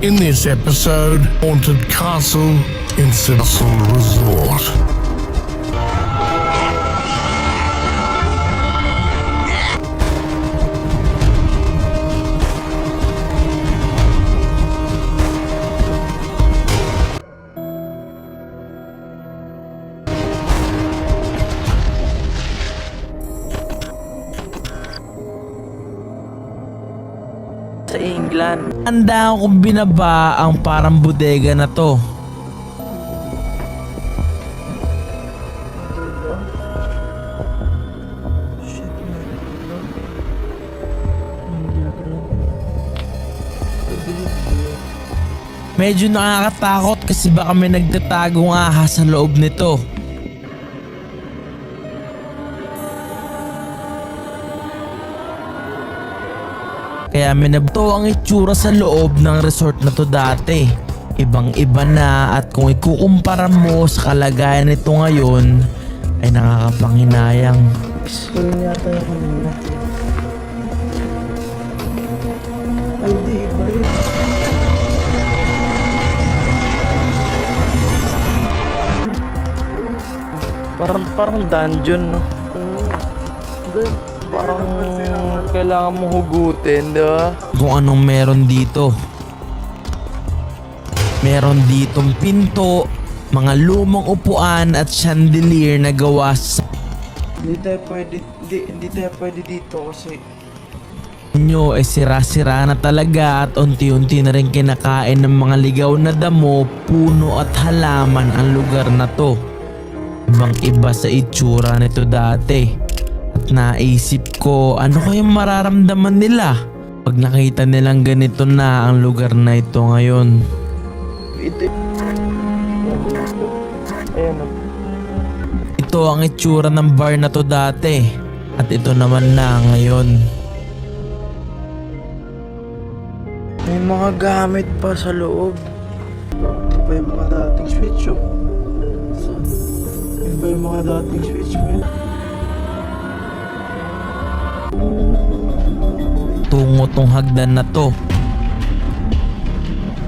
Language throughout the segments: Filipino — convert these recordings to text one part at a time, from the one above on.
In this episode, Haunted Castle in Castle Resort. Sa England. Handa akong binaba ang parang bodega na to. Medyo nakakatakot kasi baka may nagtatagong ahas sa loob nito. Kaya minabto ang itsura sa loob ng resort na to dati. Ibang iba na at kung ikukumpara mo sa kalagayan nito ngayon ay nakakapanghinayang. School yata yung kanina. Ay, di ba rin? Parang dungeon, no? Parang kailangan mo hugutin, di ba? Kung anong meron dito. Meron ditong pinto, mga lumang upuan at chandelier na gawa sa Hindi tayo pwede dito kasi nyo ay sira-sira na talaga at unti-unti na rin kinakain ng mga ligaw na damo, puno at halaman ang lugar na to. Ibang iba sa itsura nito dati. At naisip ko, ano kayang mararamdaman nila pag nakita nilang ganito na ang lugar na ito ngayon. ito. Ayan, no? Ito ang itsura ng bar na to dati. At ito naman na ngayon. May mga gamit pa sa loob. Ito pa yung mga dating switch, oh. Ito pa yung mga dating switch, man. Tungo tong hagdan na to.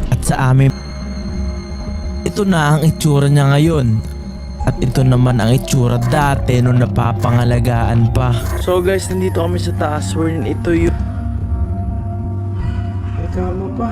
At sa amin, ito na ang itsura niya ngayon. At ito naman ang itsura dati nung napapangalagaan pa. So guys, nandito kami sa taas wherein ito yung... May kama pa.